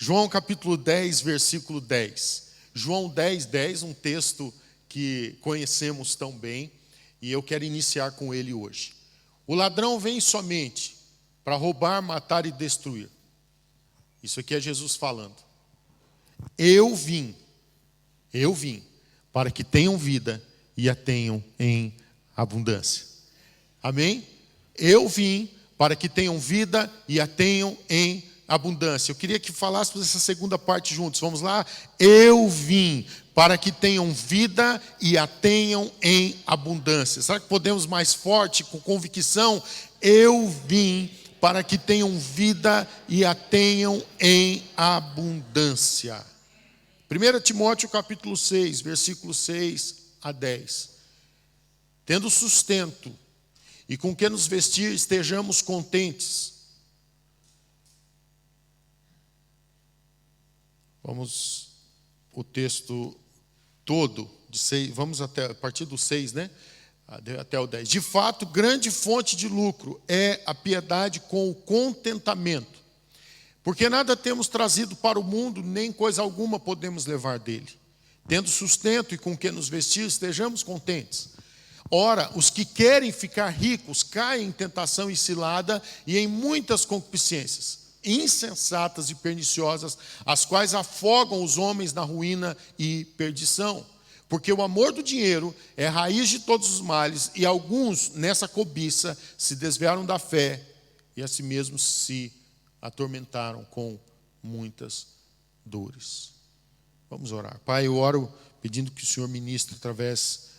João capítulo 10, versículo 10. João 10, 10, um texto que conhecemos tão bem, e eu quero iniciar com ele hoje. O ladrão vem somente para roubar, matar e destruir. Isso aqui é Jesus falando. Eu vim para que tenham vida e a tenham em abundância. Amém? Eu vim para que tenham vida e a tenham em abundância. Eu queria que falássemos essa segunda parte juntos. Vamos lá? Eu vim para que tenham vida e a tenham em abundância. Será que podemos mais forte, com convicção? Eu vim para que tenham vida e a tenham em abundância. 1 Timóteo capítulo 6, versículo 6 a 10. Tendo sustento e com que nos vestir, estejamos contentes. Vamos o texto todo, de 6, vamos até a partir do 6, né? Até o 10. De fato, grande fonte de lucro é a piedade com o contentamento. Porque nada temos trazido para o mundo, nem coisa alguma podemos levar dele. Tendo sustento e com que nos vestir, estejamos contentes. Ora, os que querem ficar ricos caem em tentação e cilada e em muitas concupiscências insensatas e perniciosas, as quais afogam os homens na ruína e perdição. Porque o amor do dinheiro é a raiz de todos os males, e alguns, nessa cobiça, se desviaram da fé e a si mesmos se atormentaram com muitas dores. Vamos orar. Pai, eu oro pedindo que o Senhor ministre através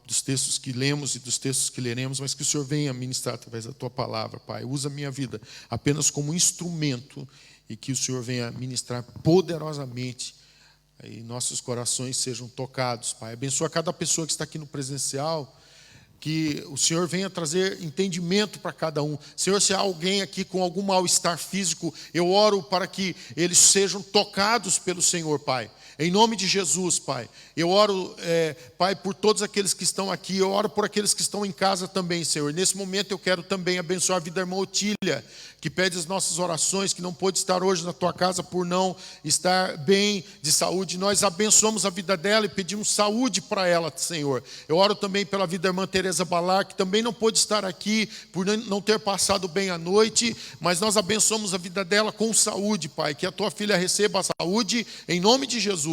dos textos que lemos e dos textos que leremos, mas que o Senhor venha ministrar através da Tua palavra, Pai. Usa a minha vida apenas como instrumento e que o Senhor venha ministrar poderosamente e nossos corações sejam tocados, Pai. Abençoa cada pessoa que está aqui no presencial, que o Senhor venha trazer entendimento para cada um. Senhor, se há alguém aqui com algum mal-estar físico, eu oro para que eles sejam tocados pelo Senhor, Pai. Em nome de Jesus, Pai. Eu oro, Pai, por todos aqueles que estão aqui. Eu oro por aqueles que estão em casa também, Senhor. Nesse momento eu quero também abençoar a vida da irmã Otília, que pede as nossas orações, que não pôde estar hoje na Tua casa por não estar bem de saúde. Nós abençoamos a vida dela e pedimos saúde para ela, Senhor. Eu oro também pela vida da irmã Tereza Balar, que também não pôde estar aqui por não ter passado bem a noite, mas nós abençoamos a vida dela com saúde, Pai. Que a Tua filha receba a saúde em nome de Jesus.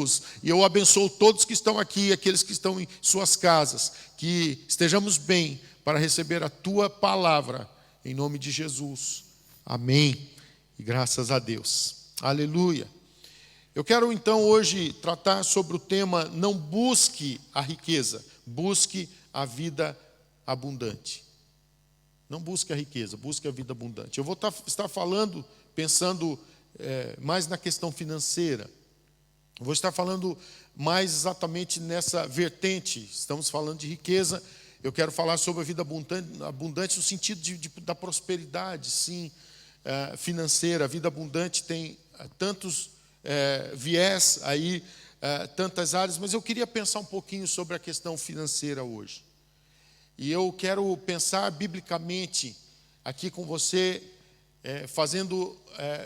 E eu abençoo todos que estão aqui e aqueles que estão em suas casas, que estejamos bem para receber a Tua palavra, em nome de Jesus. Amém. E graças a Deus. Aleluia. Eu quero então hoje tratar sobre o tema: não busque a riqueza, busque a vida abundante. Não busque a riqueza, busque a vida abundante. Eu vou estar falando, pensando mais na questão financeira. Vou estar falando mais exatamente nessa vertente. Estamos falando de riqueza. Eu quero falar sobre a vida abundante no sentido da prosperidade, sim, financeira. A vida abundante tem tantos viés aí, tantas áreas, mas eu queria pensar um pouquinho sobre a questão financeira hoje. E eu quero pensar biblicamente aqui com você, fazendo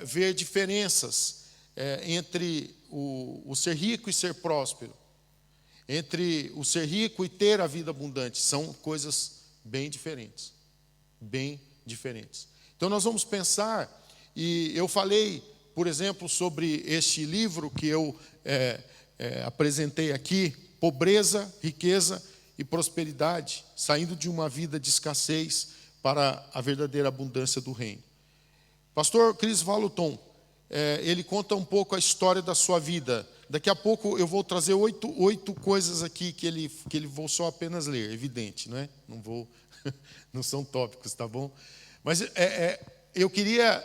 ver diferenças entre o ser rico e ser próspero, entre o ser rico e ter a vida abundante. São coisas bem diferentes, bem diferentes. Então nós vamos pensar, e eu falei, por exemplo, sobre este livro que eu apresentei aqui, Pobreza, Riqueza e Prosperidade, saindo de uma vida de escassez para a verdadeira abundância do reino. Pastor Chris Vallotton, ele conta um pouco a história da sua vida. Daqui a pouco eu vou trazer oito coisas aqui que ele vou só apenas ler, evidente, não é? Não são tópicos, tá bom? Mas eu queria,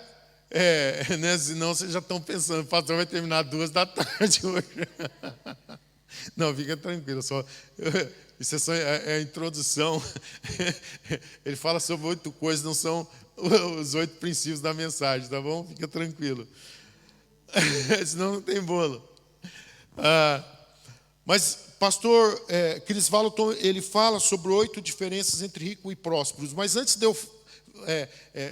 né, senão vocês já estão pensando, o pastor vai terminar 14h hoje. Não, fica tranquilo, isso é só a introdução. Ele fala sobre 8 coisas, não são os 8 princípios da mensagem, tá bom? Fica tranquilo. Senão não tem bolo. Mas pastor Chris Vallotton, ele fala sobre 8 diferenças entre rico e prósperos. Mas antes de eu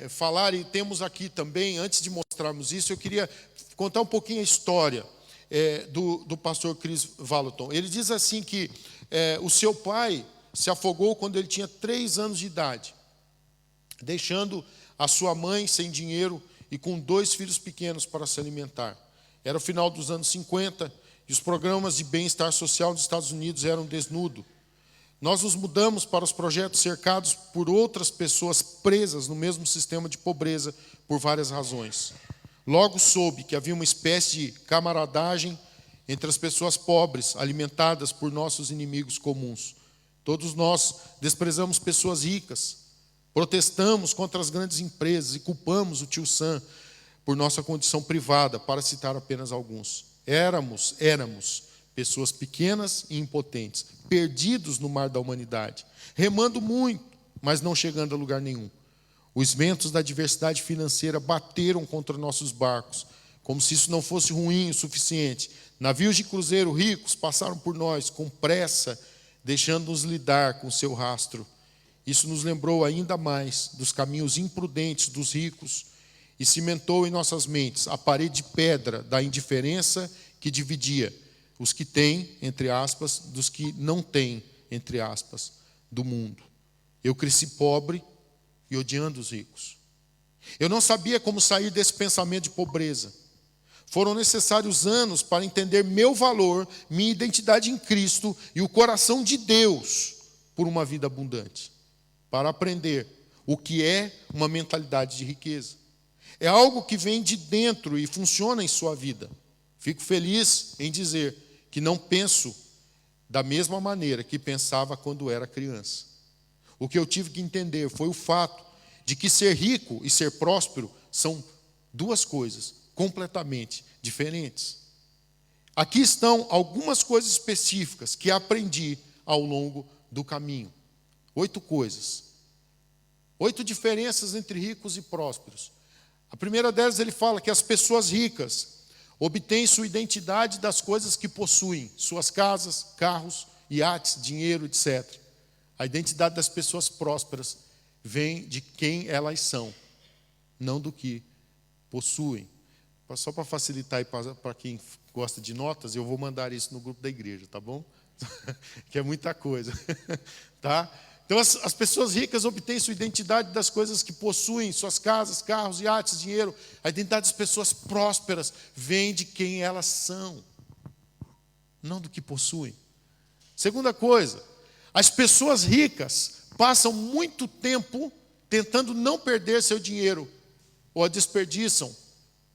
falar, e temos aqui também, antes de mostrarmos isso, eu queria contar um pouquinho a história do pastor Chris Vallotton. Ele diz assim que o seu pai se afogou quando ele tinha 3 anos de idade, deixando a sua mãe sem dinheiro e com 2 filhos pequenos para se alimentar. Era o final dos anos 50 e os programas de bem-estar social dos Estados Unidos eram desnudo. Nós nos mudamos para os projetos cercados por outras pessoas presas no mesmo sistema de pobreza por várias razões. Logo soube que havia uma espécie de camaradagem entre as pessoas pobres, alimentadas por nossos inimigos comuns. Todos nós desprezamos pessoas ricas, protestamos contra as grandes empresas e culpamos o tio Sam por nossa condição privada, para citar apenas alguns. Éramos pessoas pequenas e impotentes, perdidos no mar da humanidade, remando muito, mas não chegando a lugar nenhum. Os ventos da diversidade financeira bateram contra nossos barcos, como se isso não fosse ruim o suficiente. Navios de cruzeiro ricos passaram por nós com pressa, deixando-nos lidar com seu rastro. Isso nos lembrou ainda mais dos caminhos imprudentes dos ricos e cimentou em nossas mentes a parede de pedra da indiferença que dividia os que têm, entre aspas, dos que não têm, entre aspas, do mundo. Eu cresci pobre e odiando os ricos. Eu não sabia como sair desse pensamento de pobreza. Foram necessários anos para entender meu valor, minha identidade em Cristo e o coração de Deus por uma vida abundante, para aprender o que é uma mentalidade de riqueza. É algo que vem de dentro e funciona em sua vida. Fico feliz em dizer que não penso da mesma maneira que pensava quando era criança. O que eu tive que entender foi o fato de que ser rico e ser próspero são 2 coisas completamente diferentes. Aqui estão algumas coisas específicas que aprendi ao longo do caminho. 8 coisas. 8 diferenças entre ricos e prósperos. A primeira delas, ele fala que as pessoas ricas obtêm sua identidade das coisas que possuem, suas casas, carros, iates, dinheiro, etc. A identidade das pessoas prósperas vem de quem elas são, não do que possuem. Só para facilitar aí para quem gosta de notas, eu vou mandar isso no grupo da igreja, tá bom? Que é muita coisa, tá? Então, as pessoas ricas obtêm sua identidade das coisas que possuem, suas casas, carros, iates, dinheiro. A identidade das pessoas prósperas vem de quem elas são, não do que possuem. Segunda coisa, as pessoas ricas passam muito tempo tentando não perder seu dinheiro, ou a desperdiçam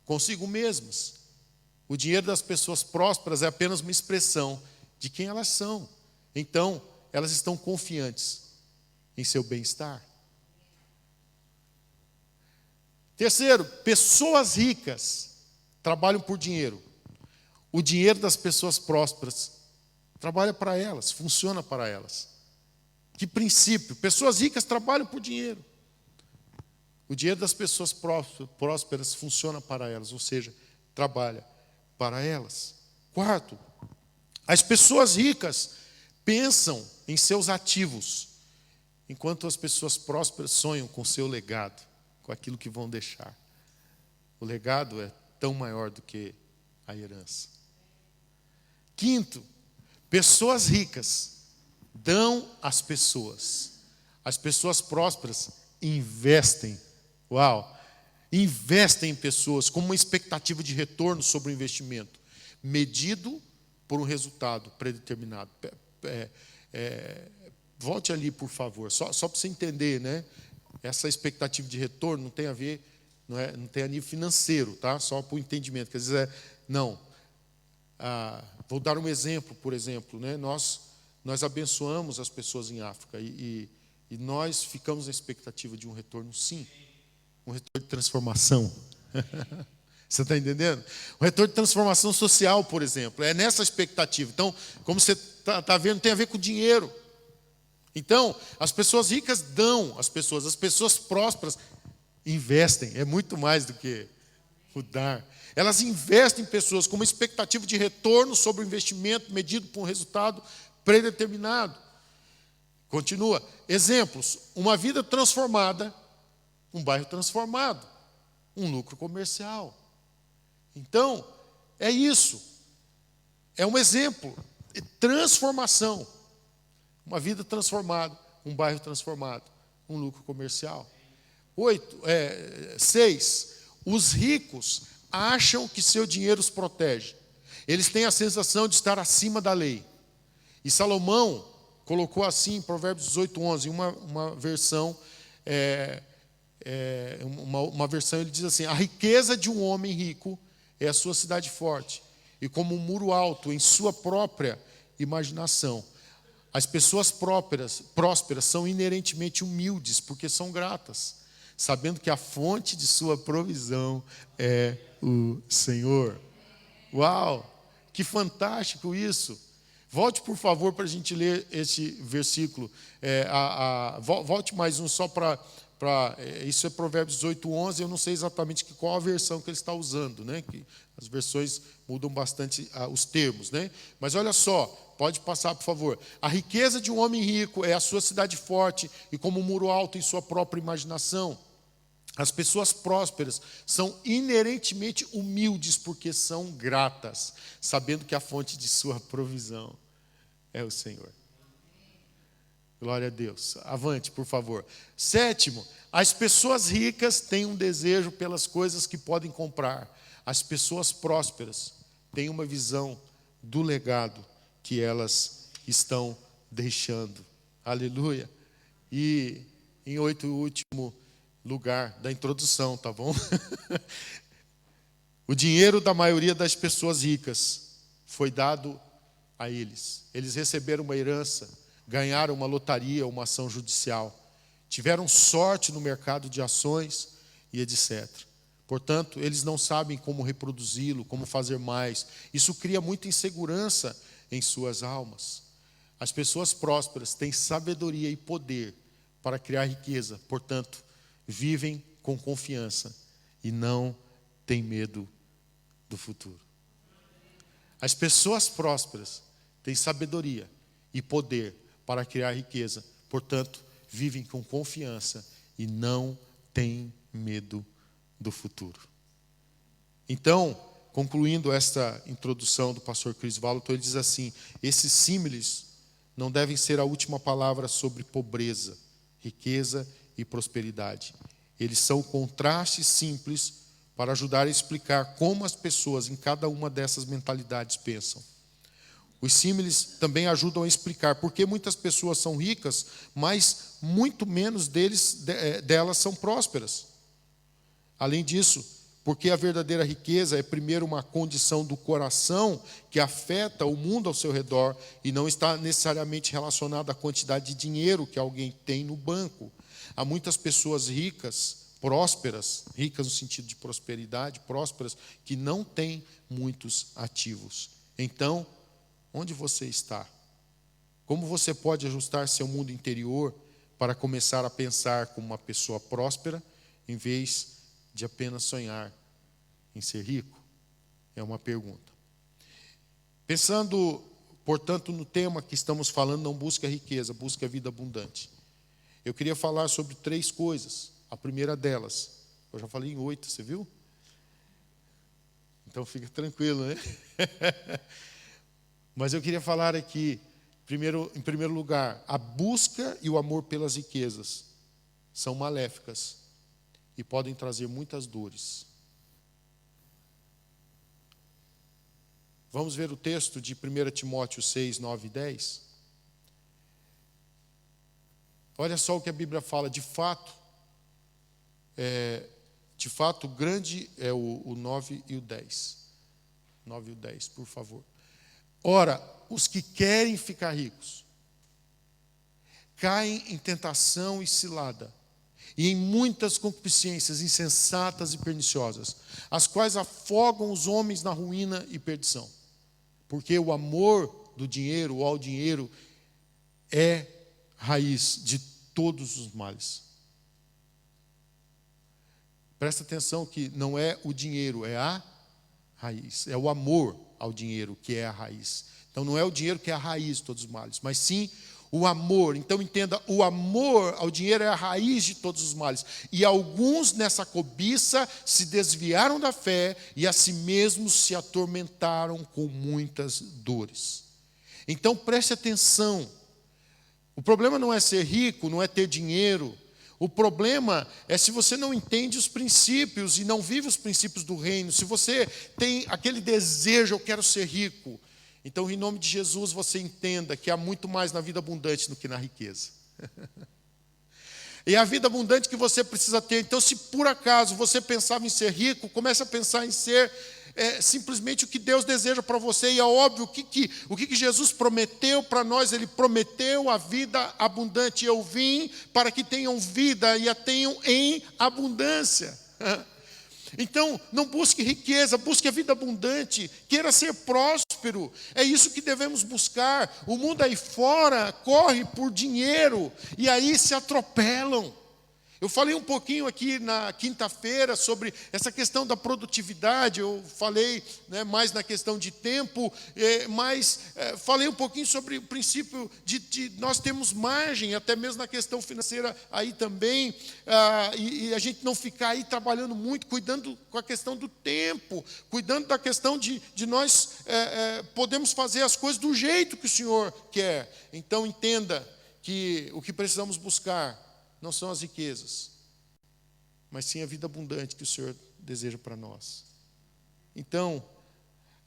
consigo mesmas. O dinheiro das pessoas prósperas é apenas uma expressão de quem elas são. Então, elas estão confiantes em seu bem-estar. Terceiro, pessoas ricas trabalham por dinheiro. O dinheiro das pessoas prósperas trabalha para elas, funciona para elas. Que princípio? Pessoas ricas trabalham por dinheiro. O dinheiro das pessoas prósperas funciona para elas, ou seja, trabalha para elas. Quarto, as pessoas ricas pensam em seus ativos, enquanto as pessoas prósperas sonham com seu legado, com aquilo que vão deixar. O legado é tão maior do que a herança. Quinto, pessoas ricas dão às pessoas. As pessoas prósperas investem. Investem em pessoas com uma expectativa de retorno sobre o investimento, medido por um resultado predeterminado. Volte ali, por favor, só para você entender, né? Essa expectativa de retorno não tem a ver, não tem a nível financeiro, tá? Só para o entendimento, quer dizer, não. Vou dar um exemplo, por exemplo, né? Nós abençoamos as pessoas em África e nós ficamos na expectativa de um retorno, sim. Um retorno de transformação. Você está entendendo? Um retorno de transformação social, por exemplo. É nessa expectativa. Então, como você está vendo, tem a ver com dinheiro. Então, as pessoas ricas dão às pessoas. As pessoas prósperas investem. É muito mais do que o dar. Elas investem em pessoas com uma expectativa de retorno sobre o investimento medido por um resultado predeterminado. Continua. Exemplos. Uma vida transformada um bairro transformado, um lucro comercial. Então, é isso. É um exemplo. É transformação. Uma vida transformada, um bairro transformado, um lucro comercial. 6. Os ricos acham que seu dinheiro os protege. Eles têm a sensação de estar acima da lei. E Salomão colocou assim em Provérbios 18:11, uma versão, uma versão ele diz assim: a riqueza de um homem rico é a sua cidade forte, e como um muro alto em sua própria imaginação. As pessoas prósperas são inerentemente humildes, porque são gratas, sabendo que a fonte de sua provisão é o Senhor. Uau, que fantástico isso! Volte, por favor, para a gente ler esse versículo. Volte mais um só para... Isso é Provérbios 18:11, eu não sei exatamente qual a versão que ele está usando, né? Que as versões mudam bastante os termos, né? Mas olha só, pode passar, por favor. A riqueza de um homem rico é a sua cidade forte e como um muro alto em sua própria imaginação. As pessoas prósperas são inerentemente humildes porque são gratas, sabendo que a fonte de sua provisão é o Senhor. Glória a Deus. Avante, por favor. 7, as pessoas ricas têm um desejo pelas coisas que podem comprar. As pessoas prósperas têm uma visão do legado que elas estão deixando. Aleluia. E em 8, o último lugar da introdução, tá bom? O dinheiro da maioria das pessoas ricas foi dado a eles. Eles receberam uma herança, ganharam uma lotaria, uma ação judicial, tiveram sorte no mercado de ações e etc. Portanto, eles não sabem como reproduzi-lo, como fazer mais. Isso cria muita insegurança em suas almas. As pessoas prósperas têm sabedoria e poder para criar riqueza, portanto, vivem com confiança e não têm medo do futuro. As pessoas prósperas têm sabedoria e poder para criar riqueza, portanto, vivem com confiança e não têm medo do futuro. Então, concluindo esta introdução do pastor Chris Vallotton, ele diz assim: esses símiles não devem ser a última palavra sobre pobreza, riqueza e prosperidade. Eles são contrastes simples para ajudar a explicar como as pessoas em cada uma dessas mentalidades pensam. Os símiles também ajudam a explicar por que muitas pessoas são ricas, mas muito menos delas são prósperas. Além disso, porque a verdadeira riqueza é primeiro uma condição do coração que afeta o mundo ao seu redor e não está necessariamente relacionada à quantidade de dinheiro que alguém tem no banco. Há muitas pessoas ricas, prósperas, ricas no sentido de prosperidade, prósperas, que não têm muitos ativos. Então, onde você está? Como você pode ajustar seu mundo interior para começar a pensar como uma pessoa próspera, em vez de apenas sonhar em ser rico? É uma pergunta. Pensando, portanto, no tema que estamos falando, não busque a riqueza, busque a vida abundante. Eu queria falar sobre 3 coisas. A primeira delas, eu já falei em 8, você viu? Então fica tranquilo, né? Mas eu queria falar aqui, em primeiro lugar, a busca e o amor pelas riquezas são maléficas e podem trazer muitas dores. Vamos ver o texto de 1 Timóteo 6, 9 e 10. Olha só o que a Bíblia fala, de fato, grande é o 9 e o 10. 9 e o 10, por favor. Ora, os que querem ficar ricos caem em tentação e cilada, e em muitas concupiscências insensatas e perniciosas, as quais afogam os homens na ruína e perdição. Porque o amor do dinheiro ou ao dinheiro é raiz de todos os males. Presta atenção que não é o dinheiro, é a raiz. É o amor ao dinheiro que é a raiz. Então não é o dinheiro que é a raiz de todos os males, mas sim O amor, então entenda, o amor ao dinheiro é a raiz de todos os males. E alguns nessa cobiça se desviaram da fé e a si mesmos se atormentaram com muitas dores. Então preste atenção, o problema não é ser rico, não é ter dinheiro. O problema é se você não entende os princípios e não vive os princípios do reino. Se você tem aquele desejo, eu quero ser rico. Então, em nome de Jesus, você entenda que há muito mais na vida abundante do que na riqueza. E a vida abundante que você precisa ter. Então, se por acaso você pensava em ser rico, comece a pensar em ser simplesmente o que Deus deseja para você. E é óbvio, o que Jesus prometeu para nós? Ele prometeu a vida abundante. Eu vim para que tenham vida e a tenham em abundância. Então, não busque riqueza, busque a vida abundante, queira ser próspero, é isso que devemos buscar. O mundo aí fora corre por dinheiro e aí se atropelam. Eu falei um pouquinho aqui na quinta-feira sobre essa questão da produtividade, eu falei mais na questão de tempo, mas falei um pouquinho sobre o princípio de nós termos margem, até mesmo na questão financeira aí também, e a gente não ficar aí trabalhando muito, cuidando com a questão do tempo, cuidando da questão de nós podemos fazer as coisas do jeito que o Senhor quer. Então entenda que o que precisamos buscar não são as riquezas, mas sim a vida abundante que o Senhor deseja para nós. Então,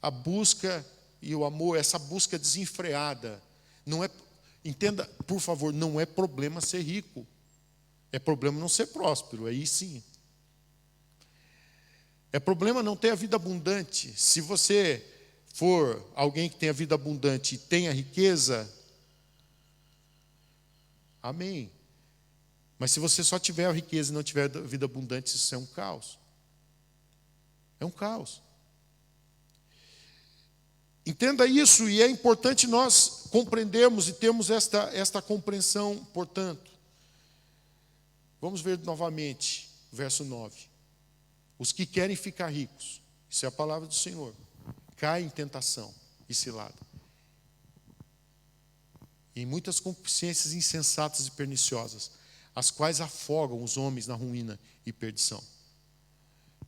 a busca e o amor, essa busca desenfreada, não é, entenda, por favor, não é problema ser rico, é problema não ser próspero, aí sim. É problema não ter a vida abundante. Se você for alguém que tem a vida abundante e tem a riqueza, amém. Mas se você só tiver a riqueza e não tiver a vida abundante, isso é um caos. É um caos. Entenda isso, e é importante nós compreendermos e termos esta compreensão, portanto. Vamos ver novamente, verso 9. Os que querem ficar ricos, isso é a palavra do Senhor, caem em tentação e cilada. Em muitas concupiscências insensatas e perniciosas, as quais afogam os homens na ruína e perdição.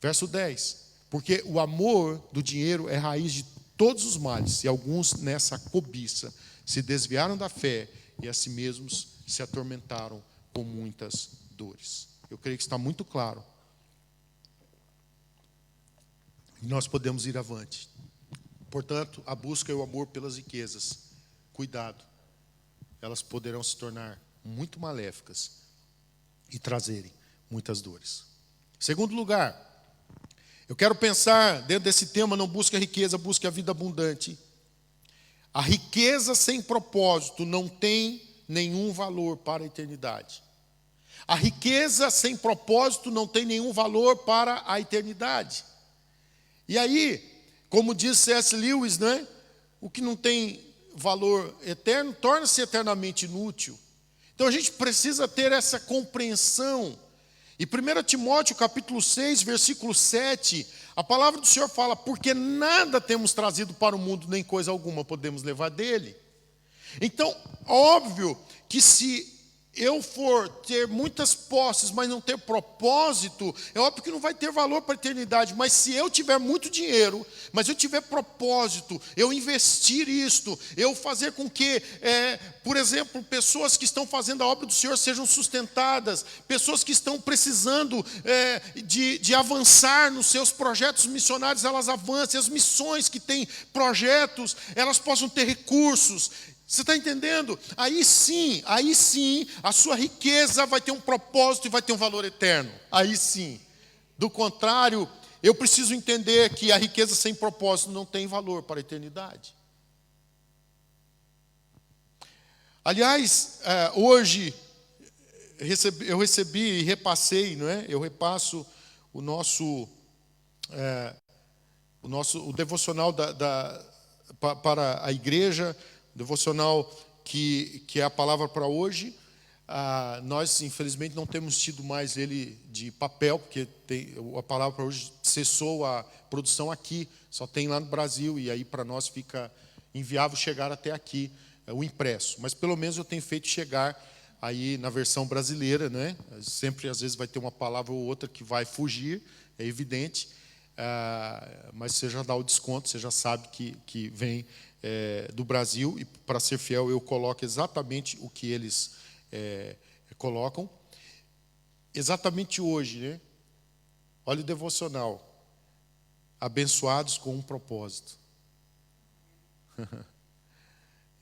Verso 10. Porque o amor do dinheiro é raiz de todos os males, e alguns nessa cobiça se desviaram da fé e a si mesmos se atormentaram com muitas dores. Eu creio que está muito claro. E nós podemos ir avante. Portanto, a busca e o amor pelas riquezas, cuidado, elas poderão se tornar muito maléficas e trazerem muitas dores. Segundo lugar, eu quero pensar dentro desse tema, não busque a riqueza, busque a vida abundante. A riqueza sem propósito não tem nenhum valor para a eternidade. A riqueza sem propósito não tem nenhum valor para a eternidade. E aí, como diz C.S. Lewis, o que não tem valor eterno torna-se eternamente inútil. Então a gente precisa ter essa compreensão. E 1 Timóteo capítulo 6, versículo 7, a palavra do Senhor fala: porque nada temos trazido para o mundo, nem coisa alguma podemos levar dele. Então, óbvio que se eu for ter muitas posses, mas não ter propósito, é óbvio que não vai ter valor para a eternidade. Mas se eu tiver muito dinheiro, mas eu tiver propósito, eu investir isto, eu fazer com que, por exemplo, pessoas que estão fazendo a obra do Senhor sejam sustentadas, pessoas que estão precisando de avançar nos seus projetos missionários, elas avancem, as missões que têm projetos, elas possam ter recursos. Você está entendendo? Aí sim, a sua riqueza vai ter um propósito e vai ter um valor eterno. Aí sim. Do contrário, eu preciso entender que a riqueza sem propósito não tem valor para a eternidade. Aliás, hoje eu recebi e repassei, eu repasso o devocional para a igreja, devocional que é a palavra para hoje. Nós, infelizmente, não temos tido mais ele de papel, porque a palavra para hoje cessou a produção aqui, só tem lá no Brasil, e aí para nós fica inviável chegar até aqui o impresso, mas pelo menos eu tenho feito chegar aí na versão brasileira, né? Sempre, às vezes, vai ter uma palavra ou outra que vai fugir, é evidente, mas você já dá o desconto, você já sabe que vem do Brasil, e para ser fiel eu coloco exatamente o que eles colocam. Exatamente hoje, né? Olha o devocional, abençoados com um propósito.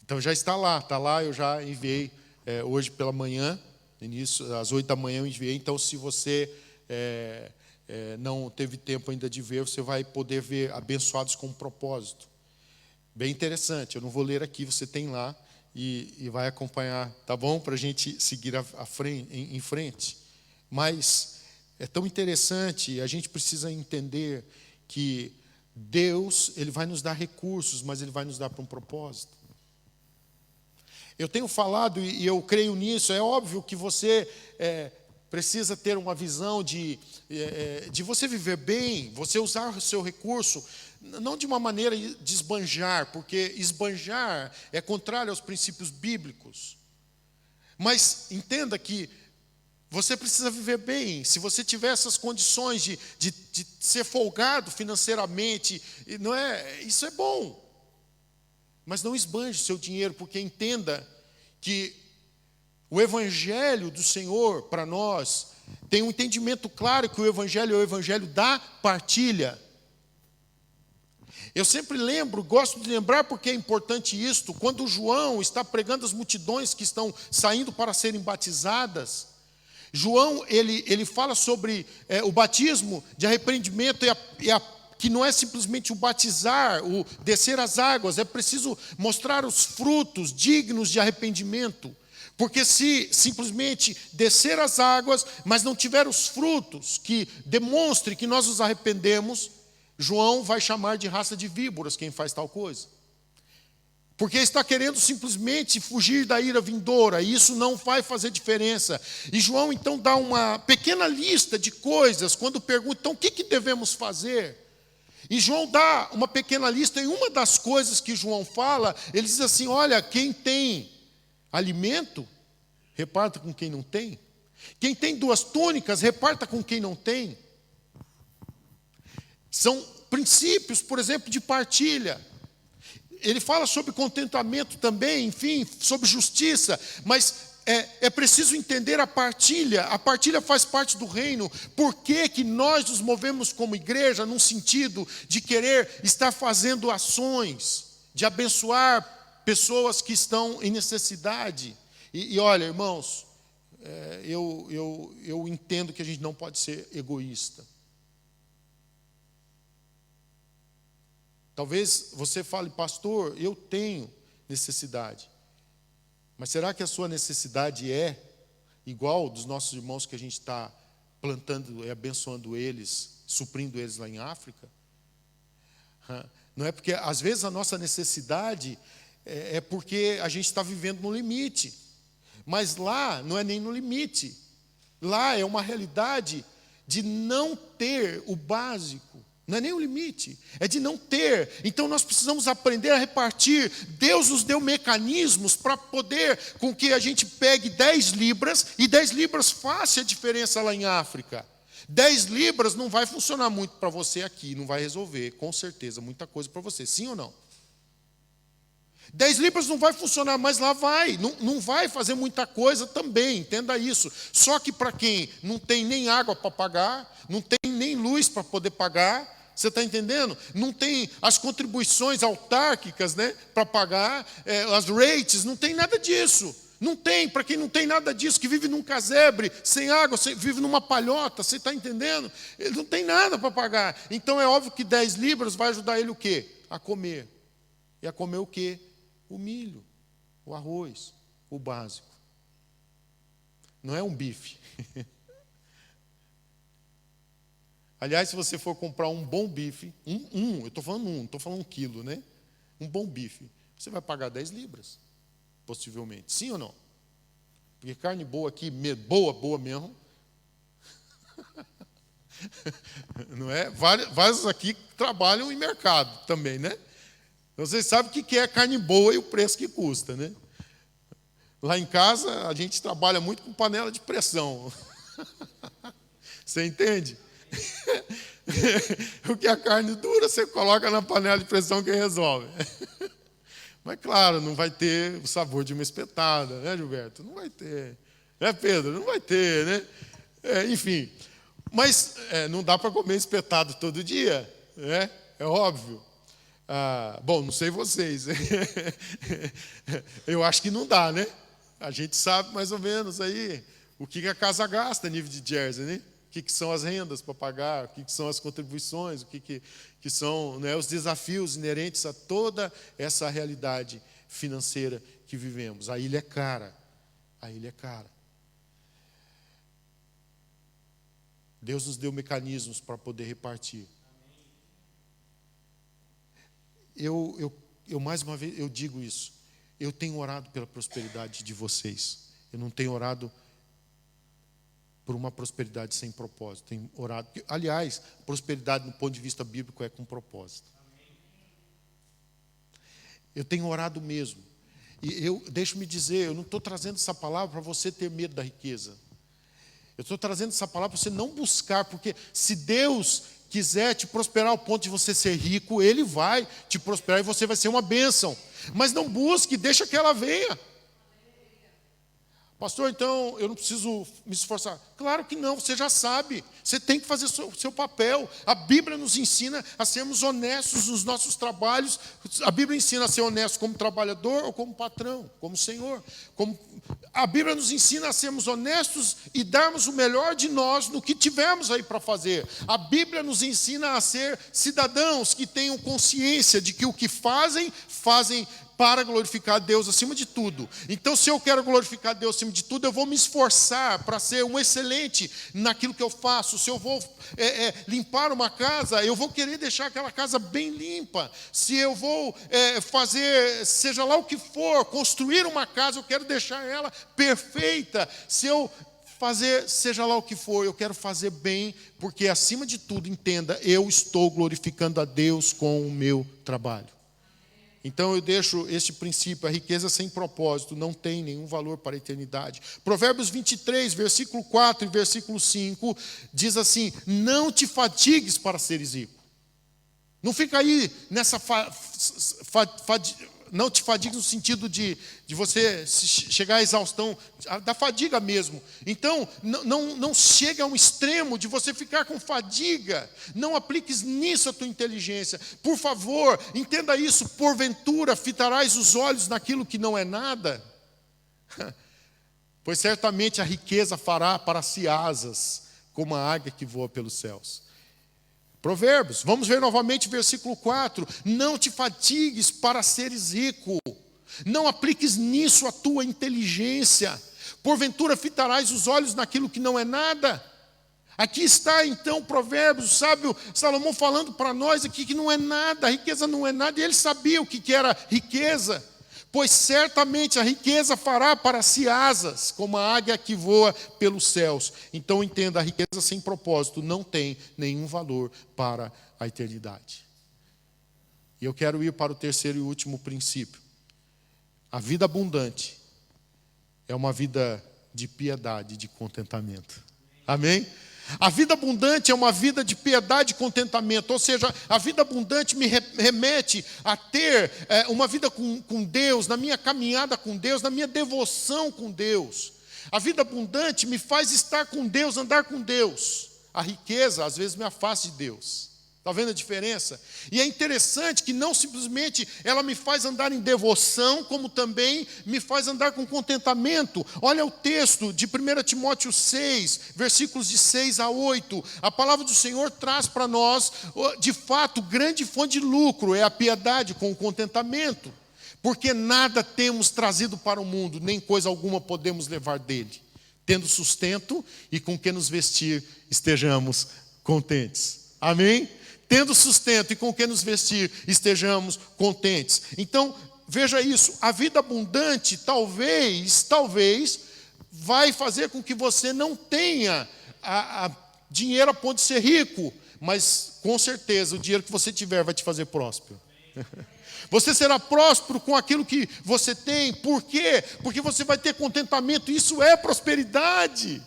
Então já está lá, eu já enviei hoje pela manhã, início, às 8 da manhã eu enviei. Então, se você não teve tempo ainda de ver, você vai poder ver abençoados com um propósito. Bem interessante, eu não vou ler aqui, você tem lá e vai acompanhar, tá bom? Para a gente seguir em frente. Mas é tão interessante, a gente precisa entender que Deus, Ele vai nos dar recursos, mas Ele vai nos dar para um propósito. Eu tenho falado, e eu creio nisso, é óbvio que você precisa ter uma visão de você viver bem, você usar o seu recurso, não de uma maneira de esbanjar, porque esbanjar é contrário aos princípios bíblicos. Mas entenda que você precisa viver bem. Se você tiver essas condições de ser folgado financeiramente, isso é bom. Mas não esbanje seu dinheiro, porque entenda que o Evangelho do Senhor, para nós, tem um entendimento claro que o Evangelho é o Evangelho da partilha. Eu sempre gosto de lembrar porque é importante isto, quando João está pregando às multidões que estão saindo para serem batizadas, João, ele fala sobre o batismo de arrependimento que não é simplesmente o batizar, o descer as águas, é preciso mostrar os frutos dignos de arrependimento. Porque se simplesmente descer as águas, mas não tiver os frutos que demonstrem que nós nos arrependemos, João vai chamar de raça de víboras quem faz tal coisa. Porque está querendo simplesmente fugir da ira vindoura, e isso não vai fazer diferença. E João então dá uma pequena lista de coisas, quando pergunta, então o que devemos fazer? E João dá uma pequena lista, e uma das coisas que João fala, ele diz assim, olha, quem tem alimento, reparta com quem não tem. Quem tem 2 túnicas, reparta com quem não tem. São princípios, por exemplo, de partilha. Ele fala sobre contentamento também, enfim, sobre justiça, mas é preciso entender a partilha. A partilha faz parte do reino. Por que nós nos movemos como igreja num sentido de querer estar fazendo ações, de abençoar pessoas que estão em necessidade? E olha, irmãos, eu entendo que a gente não pode ser egoísta. Talvez você fale, pastor, eu tenho necessidade. Mas será que a sua necessidade é igual dos nossos irmãos que a gente está plantando e abençoando eles, suprindo eles lá em África? Não é porque, às vezes, a nossa necessidade é porque a gente está vivendo no limite. Mas lá não é nem no limite. Lá é uma realidade de não ter o básico. Não é nem o limite, é de não ter. Então nós precisamos aprender a repartir. Deus nos deu mecanismos para poder com que a gente pegue 10 libras, e 10 libras faça a diferença lá em África. 10 libras não vai funcionar muito para você aqui, não vai resolver, com certeza, muita coisa para você, sim ou não? 10 libras não vai funcionar, mas lá vai, não vai fazer muita coisa também, entenda isso. Só que para quem não tem nem água para pagar, não tem nem luz para poder pagar, você está entendendo? Não tem as contribuições autárquicas, né, para pagar, as rates, não tem nada disso. Não tem, para quem não tem nada disso, que vive num casebre, sem água, vive numa palhota, você está entendendo? Ele não tem nada para pagar. Então é óbvio que 10 libras vai ajudar ele o quê? A comer. E a comer o quê? O milho, o arroz, o básico. Não é um bife. Aliás, se você for comprar um bom bife, eu estou falando não estou falando 1 quilo, né? Um bom bife, você vai pagar 10 libras, possivelmente. Sim ou não? Porque carne boa aqui, boa mesmo. Não é? Vários aqui trabalham em mercado também, né? Vocês sabem o que é carne boa e o preço que custa, né? Lá em casa, a gente trabalha muito com panela de pressão. Você entende? O que é carne dura, você coloca na panela de pressão que resolve. Mas, claro, não vai ter o sabor de uma espetada, né, Gilberto? Não vai ter. Né, Pedro? Não vai ter, né? Enfim. Mas não dá para comer espetado todo dia, né? É óbvio. Bom, não sei vocês. Eu acho que não dá, né? A gente sabe mais ou menos aí o que a casa gasta a nível de Jersey, né? O que são as rendas para pagar, o que são as contribuições, o que são, né, os desafios inerentes a toda essa realidade financeira que vivemos. A ilha é cara. A ilha é cara. Deus nos deu mecanismos para poder repartir. Eu mais uma vez, eu digo isso. Eu tenho orado pela prosperidade de vocês. Eu não tenho orado por uma prosperidade sem propósito. Tenho orado. Aliás, prosperidade no ponto de vista bíblico é com propósito. Eu tenho orado mesmo. E deixa-me dizer, eu não estou trazendo essa palavra para você ter medo da riqueza. Eu estou trazendo essa palavra para você não buscar, porque se Deus quiser te prosperar ao ponto de você ser rico, Ele vai te prosperar e você vai ser uma bênção. Mas não busque, deixa que ela venha. Pastor, então eu não preciso me esforçar. Claro que não, você já sabe. Você tem que fazer o seu papel. A Bíblia nos ensina a sermos honestos nos nossos trabalhos. A Bíblia ensina a ser honesto como trabalhador ou como patrão, como senhor. A Bíblia nos ensina a sermos honestos e darmos o melhor de nós no que tivermos aí para fazer. A Bíblia nos ensina a ser cidadãos que tenham consciência de que o que fazem para glorificar a Deus acima de tudo. Então, se eu quero glorificar a Deus acima de tudo, eu vou me esforçar para ser um excelente naquilo que eu faço. Se eu vou limpar uma casa, eu vou querer deixar aquela casa bem limpa. Se eu vou fazer, seja lá o que for, construir uma casa, eu quero deixar ela perfeita. Se eu fazer, seja lá o que for, eu quero fazer bem, porque acima de tudo, entenda, eu estou glorificando a Deus com o meu trabalho. Então eu deixo este princípio: a riqueza sem propósito não tem nenhum valor para a eternidade. Provérbios 23, versículo 4 e versículo 5, diz assim: não te fatigues para seres rico. Não fica aí nessa não te fadigue no sentido de você chegar à exaustão, da fadiga mesmo. Então, não chegue a um extremo de você ficar com fadiga. Não apliques nisso a tua inteligência. Por favor, entenda isso. Porventura, fitarás os olhos naquilo que não é nada? Pois certamente a riqueza fará para si asas, como a águia que voa pelos céus. Provérbios, vamos ver novamente versículo 4. Não te fatigues para seres rico, não apliques nisso a tua inteligência. Porventura fitarás os olhos naquilo que não é nada. Aqui está então Provérbios, o sábio Salomão falando para nós aqui que não é nada, a riqueza não é nada, e ele sabia o que era riqueza. Pois certamente a riqueza fará para si asas, como a águia que voa pelos céus. Então entenda, a riqueza sem propósito não tem nenhum valor para a eternidade. E eu quero ir para o terceiro e último princípio. A vida abundante é uma vida de piedade e de contentamento. Amém? A vida abundante é uma vida de piedade e contentamento, ou seja, a vida abundante me remete a ter uma vida com Deus, na minha caminhada com Deus, na minha devoção com Deus. A vida abundante me faz estar com Deus, andar com Deus. A riqueza, às vezes, me afasta de Deus. Está vendo a diferença? E é interessante que não simplesmente ela me faz andar em devoção, como também me faz andar com contentamento. Olha o texto de 1 Timóteo 6, versículos de 6 a 8. A palavra do Senhor traz para nós, de fato, grande fonte de lucro é a piedade com o contentamento. Porque nada temos trazido para o mundo, nem coisa alguma podemos levar dele. Tendo sustento e com que nos vestir, estejamos contentes. Amém? Tendo sustento e com que nos vestir, estejamos contentes. Então, veja isso, a vida abundante talvez, vai fazer com que você não tenha dinheiro a ponto de ser rico, mas com certeza o dinheiro que você tiver vai te fazer próspero. Você será próspero com aquilo que você tem. Por quê? Porque você vai ter contentamento. Isso é prosperidade.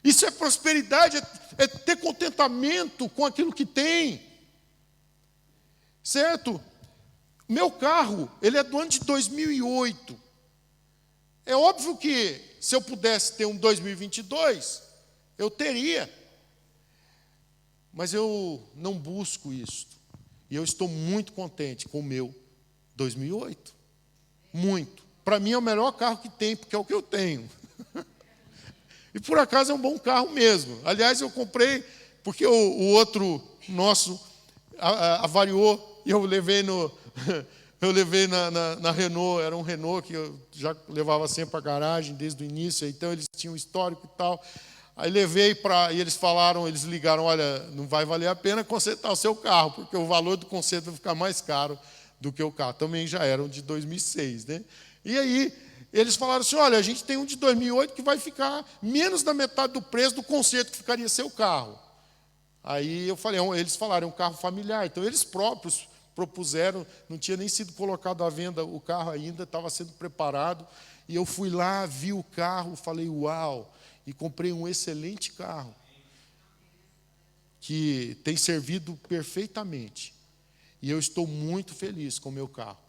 Isso é prosperidade, é ter contentamento com aquilo que tem. Certo? Meu carro, ele é do ano de 2008. É óbvio que se eu pudesse ter um 2022, eu teria. Mas eu não busco isso. E eu estou muito contente com o meu 2008. Muito. Para mim é o melhor carro que tem, porque é o que eu tenho. E por acaso é um bom carro mesmo. Aliás, eu comprei, porque o outro nosso avariou, e eu levei na Renault. Era um Renault que eu já levava sempre para a garagem desde o início, então eles tinham histórico e tal. Aí levei e eles falaram, eles ligaram, olha, não vai valer a pena consertar o seu carro, porque o valor do conserto vai ficar mais caro do que o carro. Também já eram de 2006, né? E aí eles falaram assim, olha, a gente tem um de 2008 que vai ficar menos da metade do preço do conserto que ficaria seu carro. Aí eu falei, eles falaram, é um carro familiar. Então eles próprios propuseram, não tinha nem sido colocado à venda o carro ainda, estava sendo preparado. E eu fui lá, vi o carro, falei, uau, e comprei um excelente carro, que tem servido perfeitamente. E eu estou muito feliz com o meu carro.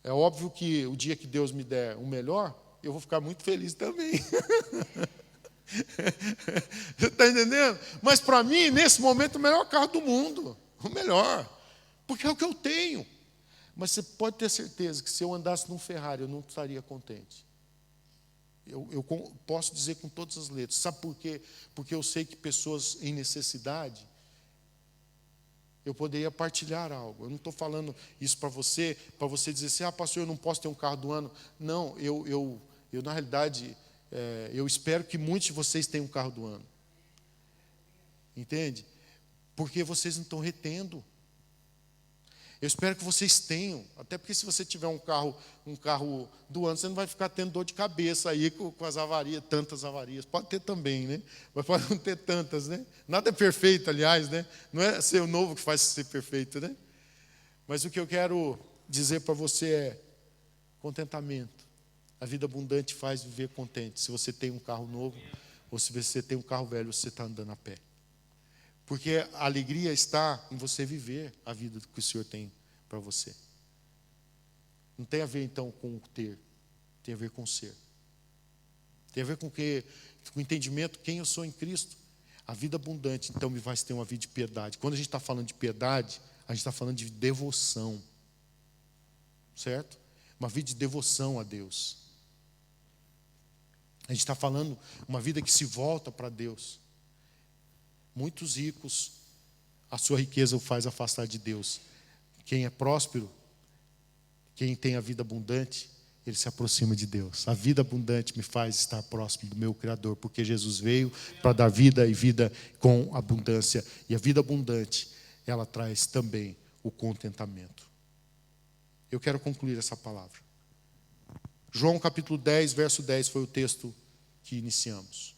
É óbvio que o dia que Deus me der o melhor, eu vou ficar muito feliz também. Você está entendendo? Mas para mim, nesse momento, o melhor carro do mundo. O melhor. Porque é o que eu tenho. Mas você pode ter certeza que se eu andasse num Ferrari, eu não estaria contente. Eu posso dizer com todas as letras. Sabe por quê? Porque eu sei que pessoas em necessidade, eu poderia partilhar algo. Eu não estou falando isso para você dizer assim, pastor, eu não posso ter um carro do ano. Não, eu na realidade, eu espero que muitos de vocês tenham um carro do ano. Entende? Porque vocês não estão retendo. Eu espero que vocês tenham, até porque se você tiver um carro do ano, você não vai ficar tendo dor de cabeça aí com as avarias, tantas avarias. Pode ter também, né? Mas pode não ter tantas, né? Nada é perfeito, aliás, né? Não é ser o novo que faz ser perfeito, né? Mas o que eu quero dizer para você é contentamento. A vida abundante faz viver contente. Se você tem um carro novo, ou se você tem um carro velho, você está andando a pé. Porque a alegria está em você viver a vida que o Senhor tem para você. Não tem a ver, então, com o ter. Tem a ver com o ser. Tem a ver com o entendimento quem eu sou em Cristo. A vida abundante, então, me faz ter uma vida de piedade. Quando a gente está falando de piedade, a gente está falando de devoção. Certo? Uma vida de devoção a Deus. A gente está falando uma vida que se volta para Deus. Muitos ricos, a sua riqueza o faz afastar de Deus. Quem é próspero, quem tem a vida abundante, ele se aproxima de Deus. A vida abundante me faz estar próximo do meu Criador, porque Jesus veio para dar vida e vida com abundância. E a vida abundante, ela traz também o contentamento. Eu quero concluir essa palavra. João capítulo 10, verso 10 foi o texto que iniciamos.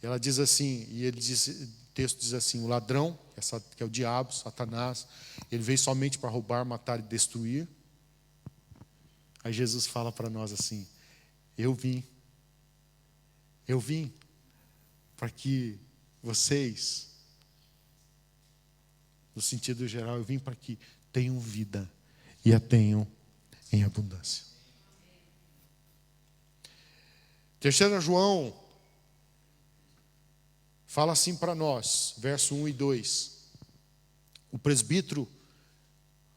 Ela diz assim, o texto diz assim, o ladrão, que é o diabo, Satanás, ele veio somente para roubar, matar e destruir. Aí Jesus fala para nós assim, eu vim para que vocês, no sentido geral, eu vim para que tenham vida e a tenham em abundância. 3 João fala assim para nós, verso 1 e 2. O presbítero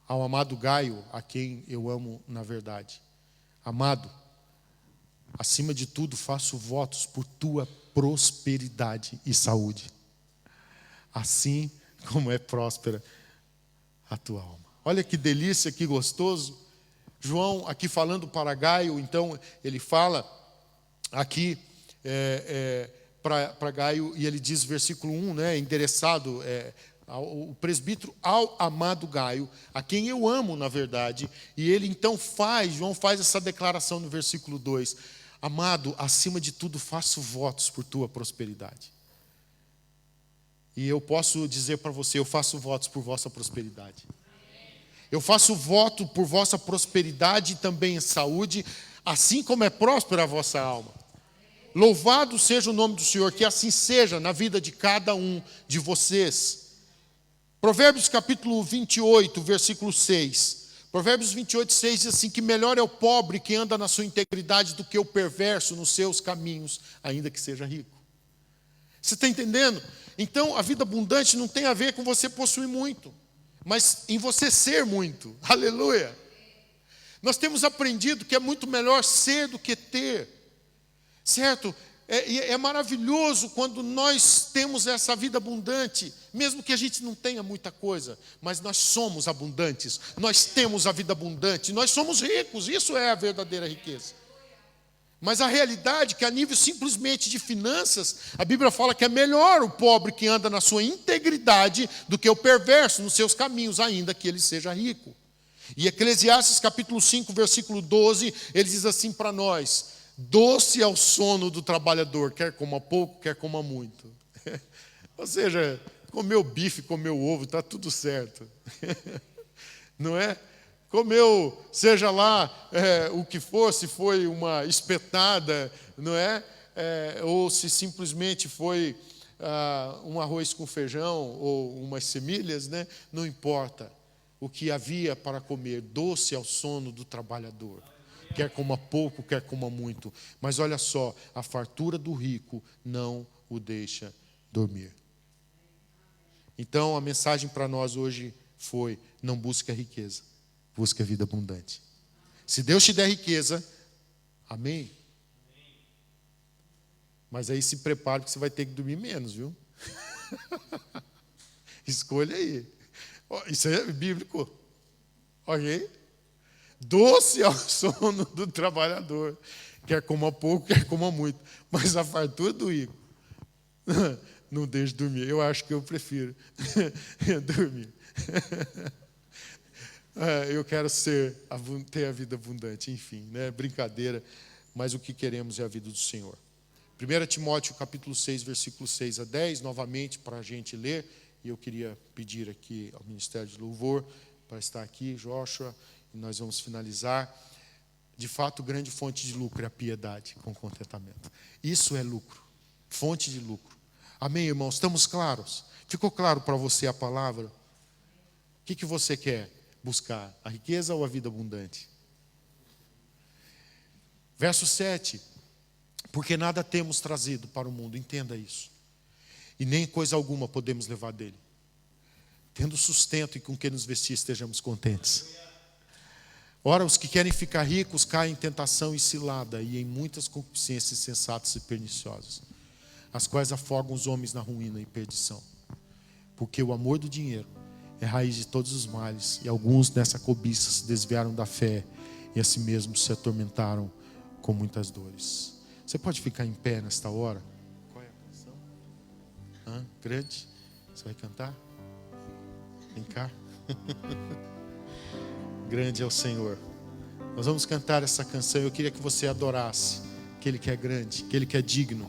ao amado Gaio, a quem eu amo na verdade. Amado, acima de tudo faço votos por tua prosperidade e saúde, assim como é próspera a tua alma. Olha que delícia, que gostoso. João aqui falando para Gaio, então ele fala aqui para Gaio, e ele diz, versículo 1, né, endereçado o presbítero ao amado Gaio, a quem eu amo na verdade, e ele então João faz essa declaração no versículo 2, amado, acima de tudo faço votos por tua prosperidade. E eu posso dizer para você, eu faço votos por vossa prosperidade. Eu faço voto por vossa prosperidade e também em saúde, assim como é próspera a vossa alma. Louvado seja o nome do Senhor, que assim seja na vida de cada um de vocês. Provérbios capítulo 28, versículo 6. Provérbios 28, 6 diz assim, que melhor é o pobre que anda na sua integridade do que o perverso nos seus caminhos, ainda que seja rico. Você está entendendo? Então, a vida abundante não tem a ver com você possuir muito, mas em você ser muito. Aleluia! Nós temos aprendido que é muito melhor ser do que ter. Certo? É maravilhoso quando nós temos essa vida abundante, mesmo que a gente não tenha muita coisa, mas nós somos abundantes, nós temos a vida abundante, nós somos ricos, isso é a verdadeira riqueza. Mas a realidade é que a nível simplesmente de finanças, a Bíblia fala que é melhor o pobre que anda na sua integridade do que o perverso nos seus caminhos, ainda que ele seja rico. E Eclesiastes capítulo 5, versículo 12, ele diz assim para nós: doce é o sono do trabalhador, quer coma pouco, quer coma muito. Ou seja, comeu bife, comeu ovo, está tudo certo. Não é? Comeu, seja lá o que for, se foi uma espetada, não é? Ou se simplesmente foi um arroz com feijão ou umas semilhas, né? Não importa. O que havia para comer, doce é o sono do trabalhador. Quer coma pouco, quer coma muito. Mas olha só, a fartura do rico não o deixa dormir. Então a mensagem para nós hoje foi: não busque a riqueza, busque a vida abundante. Se Deus te der riqueza, amém. Mas aí se prepare, porque você vai ter que dormir menos, viu? Escolha aí. Isso é bíblico. Ok? Doce é o sono do trabalhador. Quer coma pouco, quer coma muito. Mas a fartura do rico não deixa dormir. Eu acho que eu prefiro dormir. Eu quero ter a vida abundante. Enfim, né? Brincadeira. Mas o que queremos é a vida do Senhor. 1 Timóteo capítulo 6, versículo 6 a 10, novamente para a gente ler. E eu queria pedir aqui ao Ministério de Louvor para estar aqui, Joshua, e nós vamos finalizar. De fato, grande fonte de lucro é a piedade com contentamento. Isso é lucro, fonte de lucro. Amém, irmãos? Estamos claros? Ficou claro para você a palavra? O que você quer buscar? A riqueza ou a vida abundante? Verso 7. Porque nada temos trazido para o mundo, entenda isso. E nem coisa alguma podemos levar dele. Tendo sustento e com que nos vestir, estejamos contentes. Ora, os que querem ficar ricos caem em tentação e cilada, e em muitas concupiscências insensatas e perniciosas, as quais afogam os homens na ruína e perdição. Porque o amor do dinheiro é raiz de todos os males, e alguns nessa cobiça se desviaram da fé, e a si mesmos se atormentaram com muitas dores. Você pode ficar em pé nesta hora? Grande? Você vai cantar? Vem cá. Grande é o Senhor. Nós vamos cantar essa canção. Eu queria que você adorasse aquele que é grande, aquele que é digno.